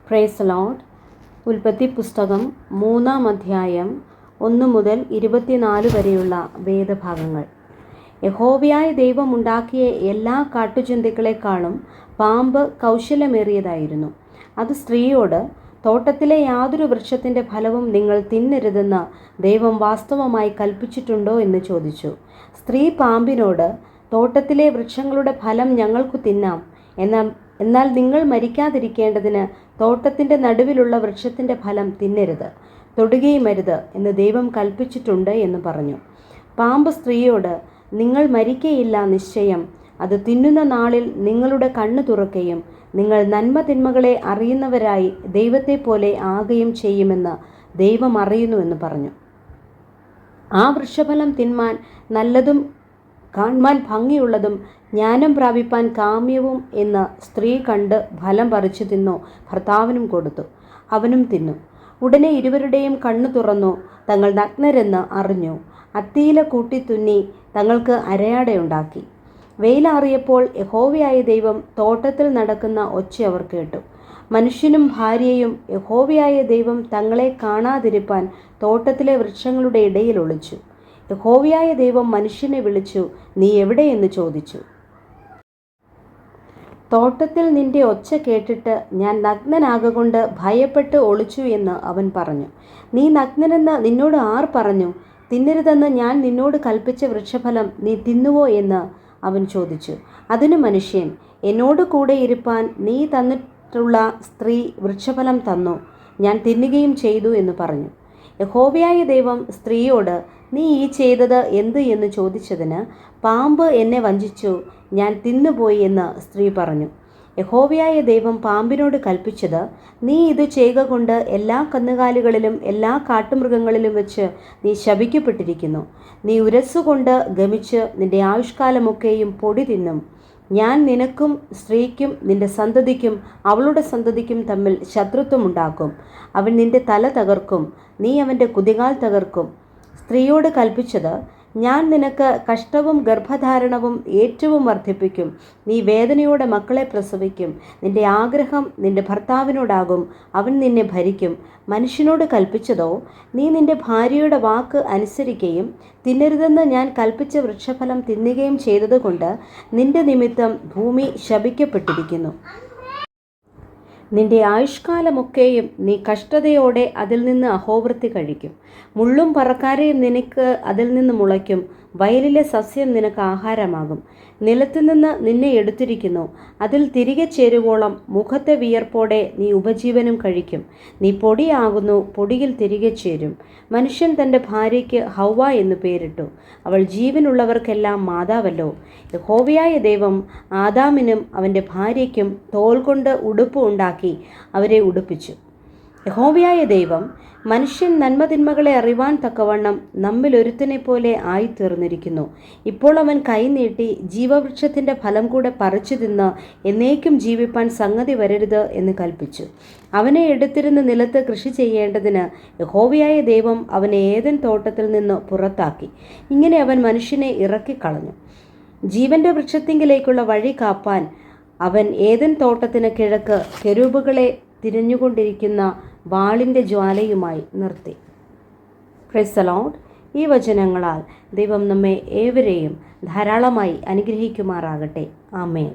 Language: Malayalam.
Praise Lord. ഉൽപ്പത്തി പുസ്തകം 3-ാം അധ്യായം 1 മുതൽ 24 വരെയുള്ള വേദഭാഗങ്ങൾ. യഹോവയായ ദൈവം ഉണ്ടാക്കിയ എല്ലാ കാട്ടുജന്തുക്കളെക്കാളും പാമ്പ് കൗശലമേറിയതായിരുന്നു. അത് സ്ത്രീയോട്, തോട്ടത്തിലെ യാതൊരു വൃക്ഷത്തിൻ്റെ ഫലവും നിങ്ങൾ തിന്നരുതെന്ന് ദൈവം വാസ്തവമായി കൽപ്പിച്ചിട്ടുണ്ടോ എന്ന് ചോദിച്ചു. സ്ത്രീ പാമ്പിനോട്, തോട്ടത്തിലെ വൃക്ഷങ്ങളുടെ ഫലം ഞങ്ങൾക്കു തിന്നാം, എന്നാൽ നിങ്ങൾ മരിക്കാതിരിക്കേണ്ടതിന് തോട്ടത്തിൻ്റെ നടുവിലുള്ള വൃക്ഷത്തിൻ്റെ ഫലം തിന്നരുത്, തൊടുകയുമരുത് എന്ന് ദൈവം കൽപ്പിച്ചിട്ടുണ്ട് എന്ന് പറഞ്ഞു. പാമ്പ് സ്ത്രീയോട്, നിങ്ങൾ മരിക്കയില്ല നിശ്ചയം. അത് തിന്നുന്ന നാളിൽ നിങ്ങളുടെ കണ്ണ് തുറക്കുകയും നിങ്ങൾ നന്മ തിന്മകളെ അറിയുന്നവരായി ദൈവത്തെപ്പോലെ ആകുകയും ചെയ്യുമെന്ന് ദൈവം അറിയുന്നുവെന്ന് പറഞ്ഞു. ആ വൃക്ഷഫലം തിന്മാൻ നല്ലതും കാണുവാൻ ഭംഗിയുള്ളതും ജ്ഞാനം പ്രാപിപ്പാൻ കാമ്യവും എന്ന് സ്ത്രീ കണ്ട് ഫലം പറിച്ചു തിന്നു ഭർത്താവിനും കൊടുത്തു. അവനും തിന്നു. ഉടനെ ഇരുവരുടെയും കണ്ണു തുറന്നു, തങ്ങൾ നഗ്നരെന്ന് അറിഞ്ഞു. അത്തിയില കൂട്ടി തുന്നി തങ്ങൾക്ക് അരയാടയുണ്ടാക്കി. വെയിലാറിയപ്പോൾ യഹോവയായ ദൈവം തോട്ടത്തിൽ നടക്കുന്ന ഒച്ച അവർ കേട്ടു. മനുഷ്യനും ഭാര്യയും യഹോവയായ ദൈവം തങ്ങളെ കാണാതിരിപ്പാൻ തോട്ടത്തിലെ വൃക്ഷങ്ങളുടെ ഇടയിൽ ഒളിച്ചു. യഹോവയായ ദൈവം മനുഷ്യനെ വിളിച്ചു, നീ എവിടെയെന്ന് ചോദിച്ചു. തോട്ടത്തിൽ നിന്റെ ഒച്ച കേട്ടിട്ട് ഞാൻ നഗ്നനാകൊണ്ട് ഭയപ്പെട്ട് ഒളിച്ചു എന്ന് അവൻ പറഞ്ഞു. നീ നഗ്നനെന്ന് നിന്നോട് ആർ പറഞ്ഞു? തിന്നരുതെന്ന് ഞാൻ നിന്നോട് കൽപ്പിച്ച വൃക്ഷഫലം നീ തിന്നുവോ എന്ന് അവൻ ചോദിച്ചു. അതിന് മനുഷ്യൻ, എന്നോട് കൂടെ ഇരുപ്പാൻ നീ തന്നിട്ടുള്ള സ്ത്രീ വൃക്ഷഫലം തന്നു, ഞാൻ തിന്നുകയും ചെയ്തു എന്ന് പറഞ്ഞു. യഹോവയായ ദൈവം സ്ത്രീയോട്, നീ ഈ ചെയ്തത് എന്ത് എന്ന് ചോദിച്ചതിന്, പാമ്പ് എന്നെ വഞ്ചിച്ചു, ഞാൻ തിന്നുപോയി എന്ന് സ്ത്രീ പറഞ്ഞു. യഹോവയായ ദൈവം പാമ്പിനോട് കൽപ്പിച്ചത്, നീ ഇത് ചെയ്യുക കൊണ്ട് എല്ലാ കന്നുകാലികളിലും എല്ലാ കാട്ടുമൃഗങ്ങളിലും വെച്ച് നീ ശപിക്കപ്പെട്ടിരിക്കുന്നു. നീ ഉരസ്സുകൊണ്ട് ഗമിച്ച് നിന്റെ ആയുഷ്കാലമൊക്കെയും പൊടി തിന്നും. ഞാൻ നിനക്കും സ്ത്രീക്കും നിന്റെ സന്തതിക്കും അവളുടെ സന്തതിക്കും തമ്മിൽ ശത്രുത്വമുണ്ടാക്കും. അവൻ നിന്റെ തല തകർക്കും, നീ അവൻ്റെ കുതികാൽ തകർക്കും. സ്ത്രീയോട് കൽപ്പിച്ചത്, ഞാൻ നിനക്ക് കഷ്ടവും ഗർഭധാരണവും ഏറ്റവും വർദ്ധിപ്പിക്കും. നീ വേദനയോടെ മക്കളെ പ്രസവിക്കും. നിന്റെ ആഗ്രഹം നിന്റെ ഭർത്താവിനോടാകും, അവൻ നിന്നെ ഭരിക്കും. മനുഷ്യനോട് കൽപ്പിച്ചതോ, നീ നിന്റെ ഭാര്യയുടെ വാക്ക് അനുസരിക്കുകയും തിന്നരുതെന്ന് ഞാൻ കൽപ്പിച്ച വൃക്ഷഫലം തിന്നുകയും ചെയ്തതുകൊണ്ട് നിന്റെ നിമിത്തം ഭൂമി ശപിക്കപ്പെട്ടിരിക്കുന്നു. നിന്റെ ആയുഷ്കാലമൊക്കെയും നീ കഷ്ടതയോടെ അതിൽ നിന്ന് അഹോവൃത്തി കഴിക്കും. മുള്ളും പറക്കാരയും നിനക്ക് അതിൽ നിന്ന് മുളയ്ക്കും. വയലിലെ സസ്യം നിനക്ക് ആഹാരമാകും. നിലത്തു നിന്ന് നിന്നെ എടുത്തിരിക്കുന്നു, അതിൽ തിരികെ ചേരുവോളം മുഖത്തെ വിയർപ്പോടെ നീ ഉപജീവനം കഴിക്കും. നീ പൊടിയാകുന്നു, പൊടിയിൽ തിരികെ ചേരും. മനുഷ്യൻ തൻ്റെ ഭാര്യയ്ക്ക് ഹൗവ എന്ന് പേരിട്ടു. അവൾ ജീവനുള്ളവർക്കെല്ലാം മാതാവല്ലോ. യഹോവയായ ദൈവം ആദാമിനും അവൻ്റെ ഭാര്യയ്ക്കും തോൽ കൊണ്ട് ഉടുപ്പ് ഉണ്ടാക്കി അവരെ ഉടുപ്പിച്ചു. യഹോവയായ ദൈവം, മനുഷ്യൻ നന്മതിന്മകളെ അറിവാൻ തക്കവണ്ണം നമ്മിൽ ഒരുത്തനെ പോലെ ആയിത്തീർന്നിരിക്കുന്നു. ഇപ്പോൾ അവൻ കൈനീട്ടി ജീവവൃക്ഷത്തിൻ്റെ ഫലം കൂടെ പറിച്ചു തിന്ന് എന്നേക്കും ജീവിപ്പാൻ സംഗതി വരരുത് എന്ന് കൽപ്പിച്ചു. അവനെ എടുത്തിരുന്ന് നിലത്ത് കൃഷി ചെയ്യേണ്ടതിന് യഹോവയായ ദൈവം അവനെ ഏദൻ തോട്ടത്തിൽ നിന്ന് പുറത്താക്കി. ഇങ്ങനെ അവൻ മനുഷ്യനെ ഇറക്കിക്കളഞ്ഞു. ജീവൻ്റെ വൃക്ഷത്തിങ്കിലേക്കുള്ള വഴി കാപ്പാൻ അവൻ ഏദൻ തോട്ടത്തിന് കിഴക്ക് കെരൂബുകളെ തിരിഞ്ഞുകൊണ്ടിരിക്കുന്ന വാളിൻ്റെ ജ്വാലയുമായി നിർത്തി. Praise the Lord. ഈ വചനങ്ങളാൽ ദൈവം നമ്മെ ഏവരെയും ധാരാളമായി അനുഗ്രഹിക്കുമാറാകട്ടെ. ആമേൻ.